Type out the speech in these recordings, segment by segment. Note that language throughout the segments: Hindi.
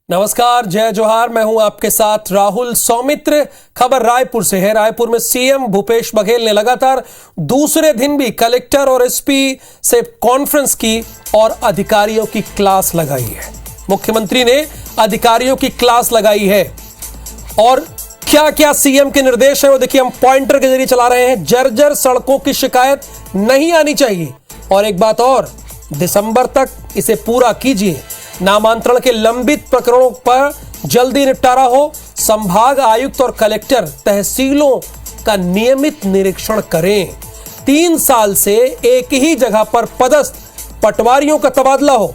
नमस्कार, जय जोहार। मैं हूं आपके साथ राहुल सौमित्र। खबर रायपुर से है। रायपुर में सीएम भूपेश बघेल ने लगातार दूसरे दिन भी कलेक्टर और एसपी से कॉन्फ्रेंस की और अधिकारियों की क्लास लगाई है। मुख्यमंत्री ने अधिकारियों की क्लास लगाई है और क्या क्या सीएम के निर्देश है वो देखिए, हम पॉइंटर के जरिए चला रहे हैं। जर्जर सड़कों की शिकायत नहीं आनी चाहिए और एक बात और, दिसंबर तक इसे पूरा कीजिए। नामांतरण के लंबित प्रकरणों पर जल्दी निपटारा हो। संभाग आयुक्त और कलेक्टर तहसीलों का नियमित निरीक्षण करें। 3 साल से एक ही जगह पर पदस्थ पटवारियों का तबादला हो।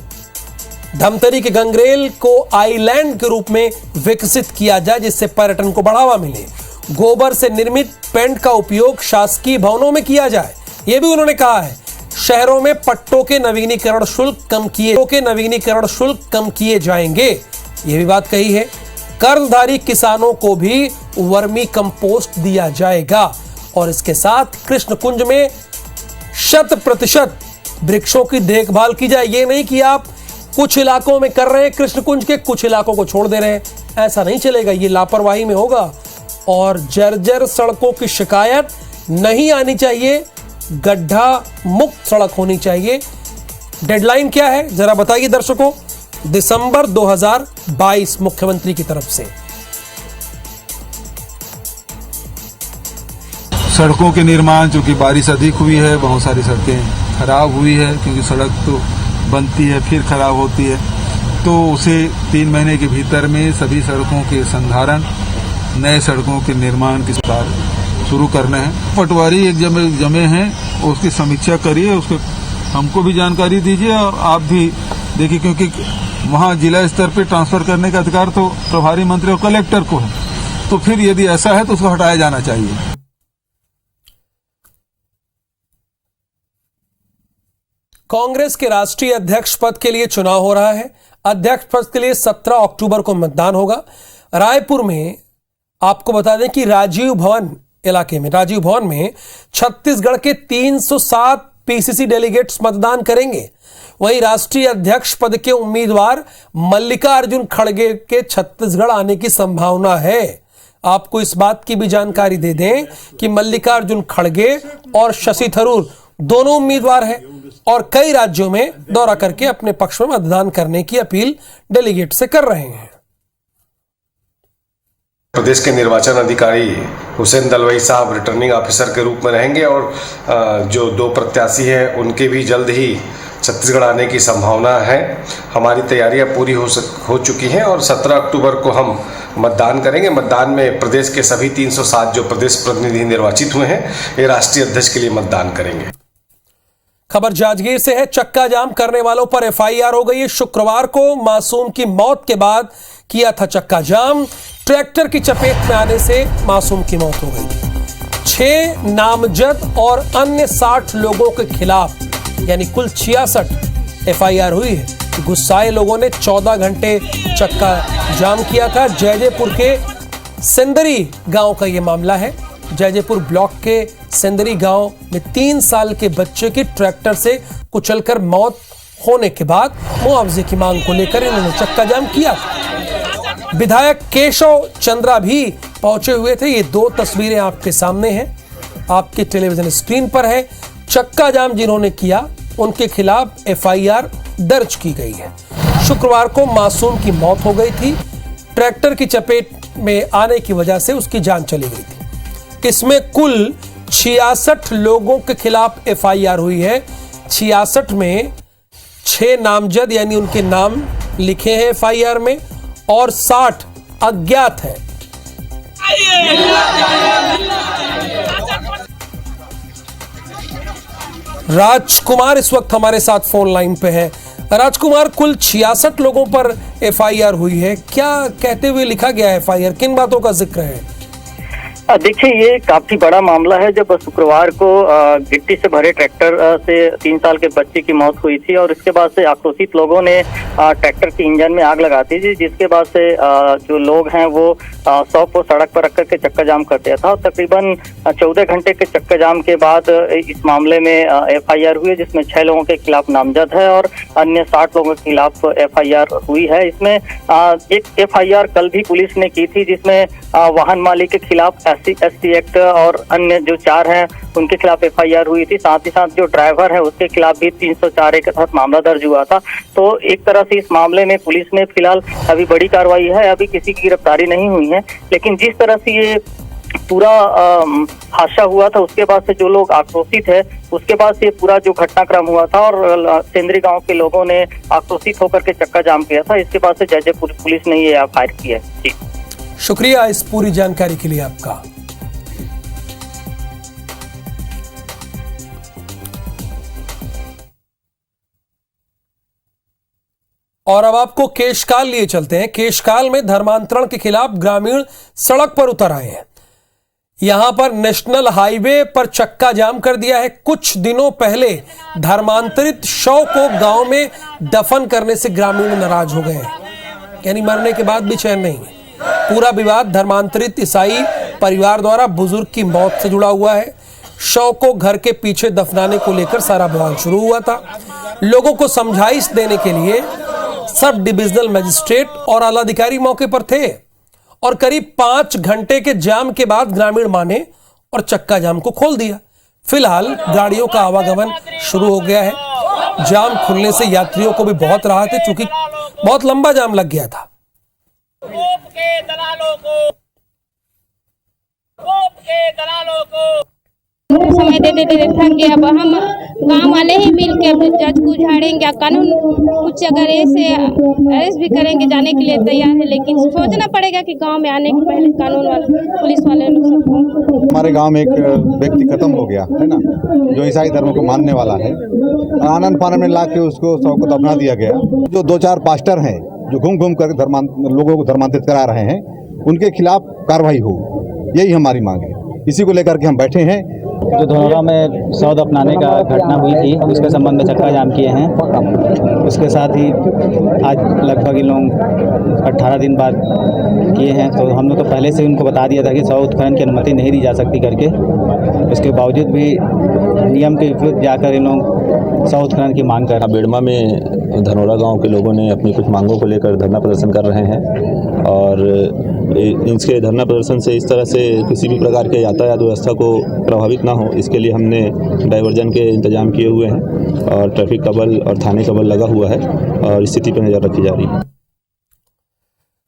धमतरी के गंगरेल को आइलैंड के रूप में विकसित किया जाए जिससे पर्यटन को बढ़ावा मिले। गोबर से निर्मित पेंट का उपयोग शासकीय भवनों में किया जाए, यह भी उन्होंने कहा है। शहरों में पट्टों के नवीनीकरण शुल्क कम किए जाएंगे, यह भी बात कही है। कर्जधारी किसानों को भी वर्मी कंपोस्ट दिया जाएगा और इसके साथ कृष्ण कुंज में 100% वृक्षों की देखभाल की जाए। ये नहीं कि आप कुछ इलाकों में कर रहे हैं कृष्ण कुंज के, कुछ इलाकों को छोड़ दे रहे हैं, ऐसा नहीं चलेगा, ये लापरवाही में होगा। और जर्जर सड़कों की शिकायत नहीं आनी चाहिए, गड्ढा मुक्त सड़क होनी चाहिए। डेडलाइन क्या है जरा बताइए दर्शकों। दिसंबर 2022 मुख्यमंत्री की तरफ से। सड़कों के निर्माण, चूंकि बारिश अधिक हुई है, बहुत सारी सड़कें खराब हुई है, क्योंकि सड़क तो बनती है फिर खराब होती है, तो उसे 3 महीने के भीतर में सभी सड़कों के संधारण, नए सड़कों के निर्माण की कार्य शुरू करना है। पटवारी एक जमे हैं, उसकी समीक्षा करिए, उसको हमको भी जानकारी दीजिए और आप भी देखिए, क्योंकि वहाँ जिला स्तर पे ट्रांसफर करने का अधिकार तो प्रभारी मंत्री और कलेक्टर को है, तो फिर यदि ऐसा है तो उसको हटाया जाना चाहिए। कांग्रेस के राष्ट्रीय अध्यक्ष पद के लिए चुनाव हो रहा है। अध्यक्ष पद के लिए 17 अक्टूबर को मतदान होगा। रायपुर में आपको बता दें कि राजीव भवन इलाके में, राजीव भवन में छत्तीसगढ़ के 307 पीसीसी डेलीगेट्स मतदान करेंगे। वहीं राष्ट्रीय अध्यक्ष पद के उम्मीदवार मल्लिकार्जुन खड़गे के छत्तीसगढ़ आने की संभावना है। आपको इस बात की भी जानकारी दे दें कि मल्लिकार्जुन खड़गे और शशि थरूर दोनों उम्मीदवार हैं और कई राज्यों में दौरा करके अपने पक्ष में मतदान करने की अपील डेलीगेट से कर रहे हैं। प्रदेश के निर्वाचन अधिकारी हुसैन दलवाई साहब रिटर्निंग ऑफिसर के रूप में रहेंगे और जो 2 प्रत्याशी हैं उनके भी जल्द ही छत्तीसगढ़ आने की संभावना है। हमारी तैयारियां पूरी हो चुकी हैं और 17 अक्टूबर को हम मतदान करेंगे। मतदान में प्रदेश के सभी 307 जो प्रदेश प्रतिनिधि निर्वाचित हुए हैं, ये राष्ट्रीय अध्यक्ष के लिए मतदान करेंगे। खबर जांजगीर से है। चक्का जाम करने वालों पर एफआईआर हो गई है। शुक्रवार को मासूम की मौत के बाद किया था चक्का जाम। ट्रैक्टर की चपेट में आने से मासूम की मौत हो गई थी। 6 नामजद और अन्य 60 लोगों के खिलाफ यानी कुल 66 एफआईआर हुई है। गुस्साए लोगों ने 14 घंटे चक्का जाम किया था। जयजयपुर के सेंदरी गांव का यह मामला है। जयजयपुर ब्लॉक के सेंदरी गांव में 3 साल के बच्चे की ट्रैक्टर से कुचलकर मौत होने के बाद मुआवजे की मांग को लेकर इन्होंने चक्का जाम किया। विधायक केशव चंद्रा भी पहुंचे हुए थे। ये 2 तस्वीरें आपके सामने हैं, आपके टेलीविजन स्क्रीन पर है। चक्का जाम जिन्होंने किया उनके खिलाफ एफआईआर दर्ज की गई है। शुक्रवार को मासूम की मौत हो गई थी। ट्रैक्टर की चपेट में आने की वजह से उसकी जान चली गई थी। इसमें कुल 66 लोगों के खिलाफ एफआईआर हुई है। 66 में 6 नामजद यानी उनके नाम लिखे हैं एफआईआर में और 60 अज्ञात हैं। राजकुमार इस वक्त हमारे साथ फोन लाइन पे है। राजकुमार, कुल 66 लोगों पर एफआईआर हुई है, क्या कहते हुए लिखा गया है एफआईआर, किन बातों का जिक्र है? देखिए, ये काफी बड़ा मामला है। जब शुक्रवार को गिट्टी से भरे ट्रैक्टर से 3 साल के बच्चे की मौत हुई थी और इसके बाद से आक्रोशित लोगों ने ट्रैक्टर के इंजन में आग लगाती थी, जिसके बाद से जो लोग हैं वो 100 को सड़क पर रख करके चक्का जाम कर दिया था। और तकरीबन 14 घंटे के चक्का जाम के बाद इस मामले में FIR हुई है, जिसमें 6 लोगों के खिलाफ नामजद है और अन्य 60 लोगों के खिलाफ FIR हुई है। इसमें एक FIR कल भी पुलिस ने की थी, जिसमें वाहन मालिक के खिलाफ SC/ST एक्ट और अन्य जो 4 हैं उनके खिलाफ FIR हुई थी। साथ ही साथ जो ड्राइवर है उसके खिलाफ भी 304A के तहत मामला दर्ज हुआ था। तो एक तरह से इस मामले में पुलिस ने फिलहाल अभी बड़ी कार्रवाई है, अभी किसी की गिरफ्तारी नहीं हुई है। लेकिन जिस तरह से ये पूरा हादसा हुआ था, उसके बाद से जो लोग आक्रोशित है, उसके बाद से पूरा जो घटनाक्रम हुआ था और सेंद्री गांव के लोगों ने आक्रोशित होकर के चक्का जाम किया था। इसके बाद से जयजयपुर पुलिस ने ये FIR की है। जी, शुक्रिया इस पूरी जानकारी के लिए आपका। और अब आपको केशकाल लिए चलते हैं। केशकाल में धर्मांतरण के खिलाफ ग्रामीण सड़क पर उतर आए हैं। यहां पर नेशनल हाईवे पर चक्का जाम कर दिया है। कुछ दिनों पहले धर्मांतरित शव को गांव में दफन करने से ग्रामीण नाराज हो गए हैं, यानी मरने के बाद भी चैन नहीं। पूरा विवाद धर्मांतरित ईसाई परिवार द्वारा बुजुर्ग की मौत से जुड़ा हुआ है। शव को घर के पीछे दफनाने को लेकर सारा बवाल शुरू हुआ था। लोगों को समझाइश देने के लिए सब डिविजनल मजिस्ट्रेट और आला अधिकारी मौके पर थे और करीब 5 घंटे के जाम के बाद ग्रामीण माने और चक्का जाम को खोल दिया। फिलहाल गाड़ियों का आवागमन शुरू हो गया है। जाम खुलने से यात्रियों को भी बहुत राहत है, क्योंकि बहुत लंबा जाम लग गया था। समय देते देते थक गया। अब हम गांव वाले ही मिल के जज को झाड़ेंगे, कानून कुछ अगर ऐसे अरेस्ट भी करेंगे जाने के लिए तैयार है, लेकिन सोचना पड़ेगा कि गांव में आने के पहले कानून वाले पुलिस वाले लोग। हमारे गांव में एक व्यक्ति खत्म हो गया है ना, जो ईसाई धर्म को मानने वाला है। आनंद फानन में ला के उसको शव को दफना दिया गया। जो 2-4 पास्टर हैं जो घूम घूम कर लोगों को धर्मांतरित करा रहे हैं, उनके खिलाफ कार्रवाई हो, यही हमारी मांग है। इसी को लेकर के हम बैठे हैं। जो धनौरा में शव दफनाने का घटना हुई थी, उसके संबंध में चक्का जाम किए हैं। उसके साथ ही आज लगभग इन लोग 18 दिन बाद किए हैं। तो हम लोग तो पहले से उनको बता दिया था कि शव उत्खनन की अनुमति नहीं दी जा सकती करके। उसके बावजूद भी नियम के विपरीत जाकर इन लोग शव उत्खनन की मांग कर। बेड़मा में धनौरा गांव के लोगों ने अपनी कुछ मांगों को लेकर धरना प्रदर्शन कर रहे हैं और इनके धरना प्रदर्शन से इस तरह से किसी भी प्रकार के यातायात व्यवस्था को प्रभावित ना हो, इसके लिए हमने डाइवर्जन के इंतजाम किए हुए हैं और ट्रैफिक का बल और थाने का बल लगा हुआ है और स्थिति पर नजर रखी जा रही है।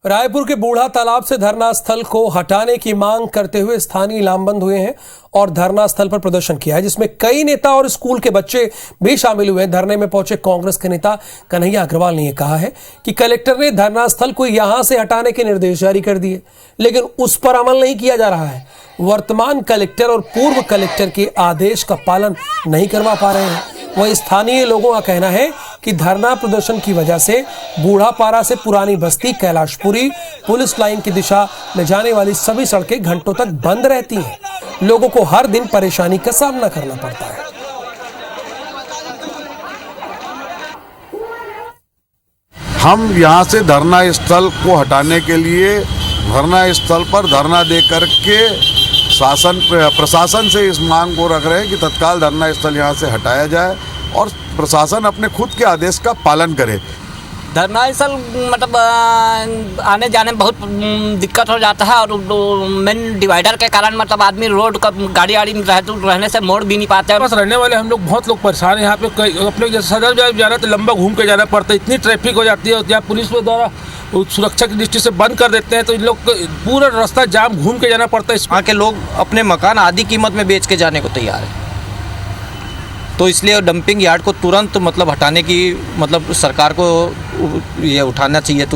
रायपुर के बूढ़ा तालाब से धरना स्थल को हटाने की मांग करते हुए स्थानीय लामबंद हुए हैं और धरना स्थल पर प्रदर्शन किया है, जिसमें कई नेता और स्कूल के बच्चे भी शामिल हुए हैं। धरने में पहुंचे कांग्रेस के नेता कन्हैया अग्रवाल ने यह कहा है कि कलेक्टर ने धरना स्थल को यहां से हटाने के निर्देश जारी कर दिए, लेकिन उस पर अमल नहीं किया जा रहा है। वर्तमान कलेक्टर और पूर्व कलेक्टर के आदेश का पालन नहीं करवा पा रहे हैं। वहीं स्थानीय लोगों का कहना है कि धरना प्रदर्शन की वजह से बूढ़ापारा से पुरानी बस्ती, कैलाशपुरी, पुलिस लाइन की दिशा में जाने वाली सभी सड़कें घंटों तक बंद रहती हैं। लोगों को हर दिन परेशानी का सामना करना पड़ता है। हम यहाँ से धरना स्थल को हटाने के लिए धरना स्थल पर धरना दे करके प्रशासन से इस मांग को रख रहे हैं कि तत्काल धरना स्थल यहाँ से हटाया जाए और प्रशासन अपने खुद के आदेश का पालन करे। धरना स्थल मतलब आने जाने में बहुत दिक्कत हो जाता है और मेन डिवाइडर के कारण मतलब आदमी रोड का गाड़ी रहने से मोड़ भी नहीं पाते हैं। बस रहने वाले हम लोग बहुत लोग परेशान हैं। यहाँ पे अपने जैसे सदर जाना तो लंबा घूम के जाना पड़ता है, इतनी ट्रैफिक हो जाती है। यहाँ पुलिस द्वारा सुरक्षा की दृष्टि से बंद कर देते हैं तो इन लोग पूरा रास्ता जाम घूम के जाना पड़ता है। वहाँ के लोग अपने मकान आधी कीमत में बेच के जाने को तैयार है, तो इसलिए डंपिंग यार्ड को तुरंत मतलब हटाने की मतलब सरकार को ये उठाना चाहिए।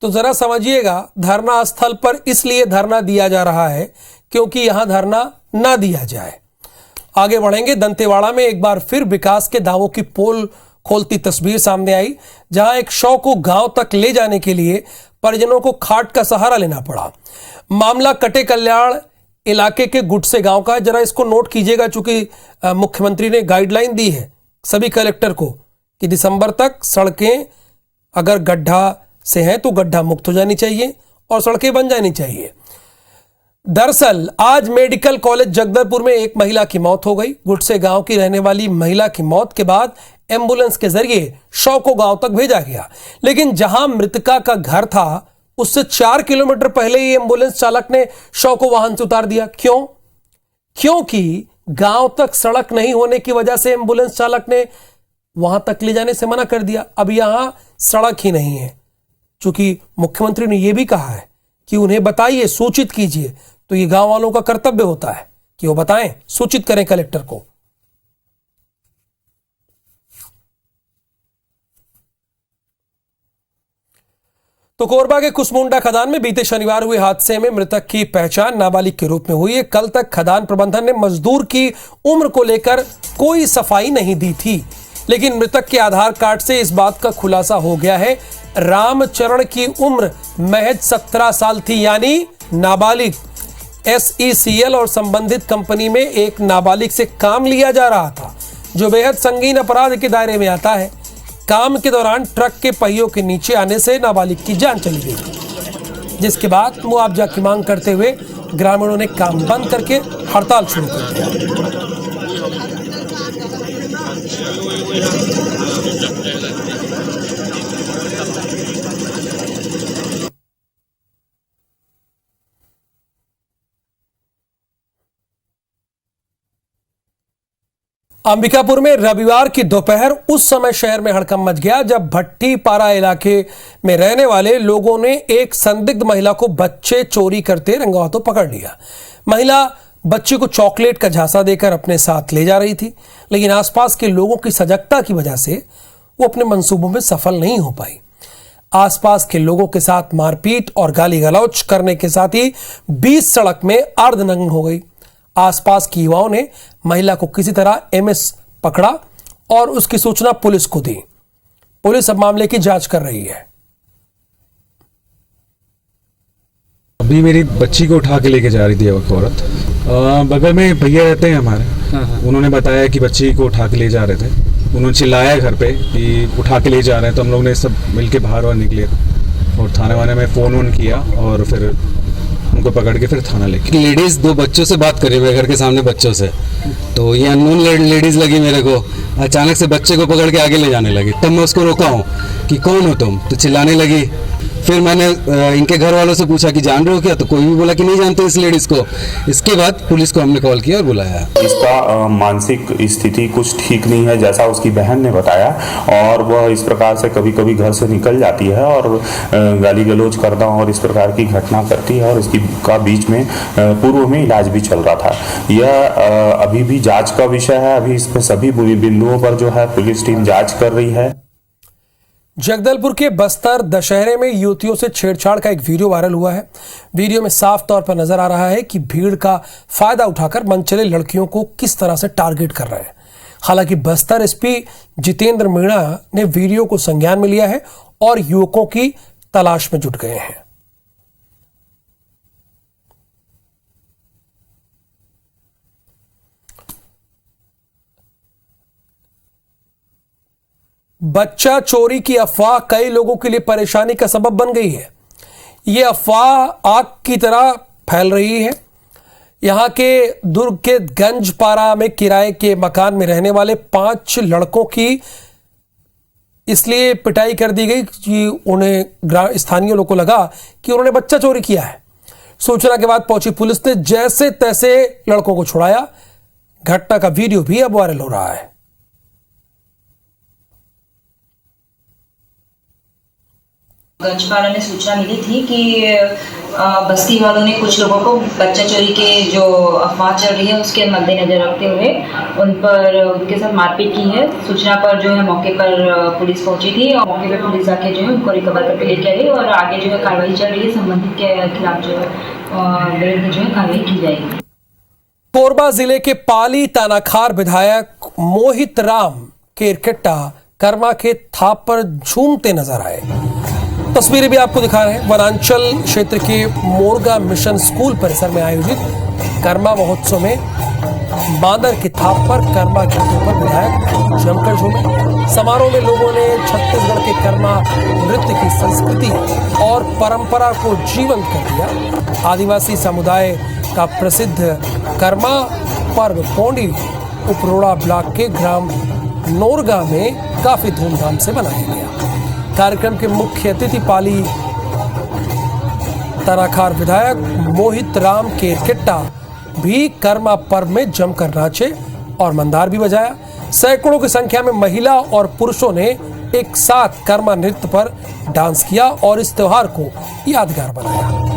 तो जरा समझिएगा, धरना स्थल पर इसलिए धरना दिया जा रहा है क्योंकि यहां धरना ना दिया जाए। आगे बढ़ेंगे। दंतेवाड़ा में एक बार फिर विकास के दावों की पोल खोलती तस्वीर सामने आई, जहां एक शव को गांव तक ले जाने के लिए परिजनों को खाट का सहारा लेना पड़ा। मामला कटे कल्याण इलाके के गुटसे गांव का है। जरा इसको नोट कीजिएगा, चूंकि मुख्यमंत्री ने गाइडलाइन दी है सभी कलेक्टर को कि दिसंबर तक सड़कें अगर गड्ढा से हैं तो गड्ढा मुक्त हो जानी चाहिए और सड़कें बन जानी चाहिए। दरअसल आज मेडिकल कॉलेज जगदलपुर में एक महिला की मौत हो गई। गुटसे गांव की रहने वाली महिला की मौत के बाद एम्बुलेंस के जरिए शव को गांव तक भेजा गया, लेकिन जहां मृतका का घर था उससे 4 किलोमीटर पहले ही एम्बुलेंस चालक ने शव को वाहन से उतार दिया। क्यों? क्योंकि गांव तक सड़क नहीं होने की वजह से एम्बुलेंस चालक ने वहां तक ले जाने से मना कर दिया। अब यहां सड़क ही नहीं है। चूंकि मुख्यमंत्री ने यह भी कहा है कि उन्हें बताइए, सूचित कीजिए, तो ये गांव वालों का कर्तव्य होता है कि वो बताएं, सूचित करें कलेक्टर को। तो कोरबा के कुसमुंडा खदान में बीते शनिवार हुए हादसे में मृतक की पहचान नाबालिग के रूप में हुई है। कल तक खदान प्रबंधन ने मजदूर की उम्र को लेकर कोई सफाई नहीं दी थी, लेकिन मृतक के आधार कार्ड से इस बात का खुलासा हो गया है। रामचरण की उम्र महज 17 साल थी, यानी नाबालिग। SECL और संबंधित कंपनी में एक नाबालिग से काम लिया जा रहा था, जो बेहद संगीन अपराध के दायरे में आता है। काम के दौरान ट्रक के पहियों के नीचे आने से नाबालिग की जान चली गई, जिसके बाद मुआवजा की मांग करते हुए ग्रामीणों ने काम बंद करके हड़ताल शुरू कर दिया। अंबिकापुर में रविवार की दोपहर उस समय शहर में हड़कंप मच गया जब भट्टी पारा इलाके में रहने वाले लोगों ने एक संदिग्ध महिला को बच्चे चोरी करते रंगों हाथों पकड़ लिया। महिला बच्चे को चॉकलेट का झांसा देकर अपने साथ ले जा रही थी, लेकिन आसपास के लोगों की सजगता की वजह से वो अपने मंसूबों में सफल नहीं हो पाई। आसपास के लोगों के साथ मारपीट और गाली गलौज करने के साथ ही बीच सड़क में अर्धनग्न हो गई। आसपास की युवाओं ने महिला को किसी तरह MS पकड़ा और उसकी सूचना पुलिस को दी। पुलिस अब मामले की जांच कर रही है। अभी मेरी बच्ची को उठा के लेके जा रही थी एक औरत, बगल में भैया रहते हैं हमारे, उन्होंने बताया कि बच्ची को उठा के ले जा रहे थे। उन्होंने चिल्लाया घर पे कि उठा के ले जा रहे हैं, तो हम लोग ने सब मिलके बाहर निकले और थाने वाने में फ़ोन किया और फिर उनको पकड़ के फिर थाना लेके। लेडीज 2 बच्चों से बात करी मेरे घर के सामने बच्चों से, तो ये अननोन लेडीज लगी मेरे को। अचानक से बच्चे को पकड़ के आगे ले जाने लगी। तब मैं उसको रोका हूँ कि कौन हो तुम, तो चिल्लाने लगी। फिर मैंने इनके घर वालों से पूछा कि जान रहे हो क्या, तो कोई भी बोला कि नहीं जानते इस लेडीज को। इसके बाद पुलिस को हमने कॉल किया और बुलाया। इसका मानसिक स्थिति कुछ ठीक नहीं है, जैसा उसकी बहन ने बताया, और वह इस प्रकार से कभी कभी घर से निकल जाती है और गाली गलौज करना और इस प्रकार की घटना करती है, और इसकी का बीच में पूर्व में इलाज भी चल रहा था। यह अभी भी जांच का विषय है। अभी इसमें सभी बिंदुओं पर जो है पुलिस टीम जांच कर रही है। जगदलपुर के बस्तर दशहरे में युवतियों से छेड़छाड़ का एक वीडियो वायरल हुआ है। वीडियो में साफ तौर पर नजर आ रहा है कि भीड़ का फायदा उठाकर मनचले लड़कियों को किस तरह से टारगेट कर रहे हैं। हालांकि बस्तर SP जितेंद्र मीणा ने वीडियो को संज्ञान में लिया है और युवकों की तलाश में जुट गए हैं। बच्चा चोरी की अफवाह कई लोगों के लिए परेशानी का सबब बन गई है। यह अफवाह आग की तरह फैल रही है। यहां के दुर्ग के गंजपारा में किराए के मकान में रहने वाले 5 लड़कों की इसलिए पिटाई कर दी गई कि उन्हें स्थानीय लोगों को लगा कि उन्होंने बच्चा चोरी किया है। सूचना के बाद पहुंची पुलिस ने जैसे तैसे लड़कों को छुड़ाया। घटना का वीडियो भी अब वायरल हो रहा है। गंजपारा में सूचना मिली थी कि बस्ती वालों ने कुछ लोगों को बच्चा चोरी के जो अफवाह चल रही है उसके मद्देनजर रखते हुए उन पर उनके साथ मारपीट की है। सूचना पर जो है मौके पर पुलिस पहुंची थी और मौके पर पुलिस आके जो है उनको रिकवर करके लेके आई और आगे जो है कार्रवाई चल रही है। संबंधित के खिलाफ जो है विरुद्ध जो है कार्रवाई की जाएगी। कोरबा जिले के पाली तानाखार विधायक मोहित राम केरकेट्टा कर्मा के थाप पर झूमते नजर आए। तस्वीरें भी आपको दिखा रहे हैं। वनांचल क्षेत्र के मोरगा मिशन स्कूल परिसर में आयोजित कर्मा महोत्सव में बांदर की थाप पर कर्मा गीतों पर विधायक जमकर झूमे। समारोह में लोगों ने छत्तीसगढ़ के कर्मा नृत्य की संस्कृति और परंपरा को जीवंत कर दिया। आदिवासी समुदाय का प्रसिद्ध कर्मा पर्व पौंडी उपरोड़ा ब्लॉक के ग्राम नोरगा में काफी धूमधाम से मनाया गया। कार्यक्रम के मुख्य अतिथि पाली तनाखार विधायक मोहित राम केरकेट्टा भी कर्मा पर्व में जमकर नाचे और मंदार भी बजाया। सैकड़ों की संख्या में महिला और पुरुषों ने एक साथ कर्मा नृत्य पर डांस किया और इस त्योहार को यादगार बनाया।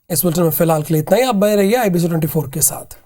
इस बुलेटिन में फिलहाल के लिए इतना ही। आप बने रहिए IBC 24 के साथ।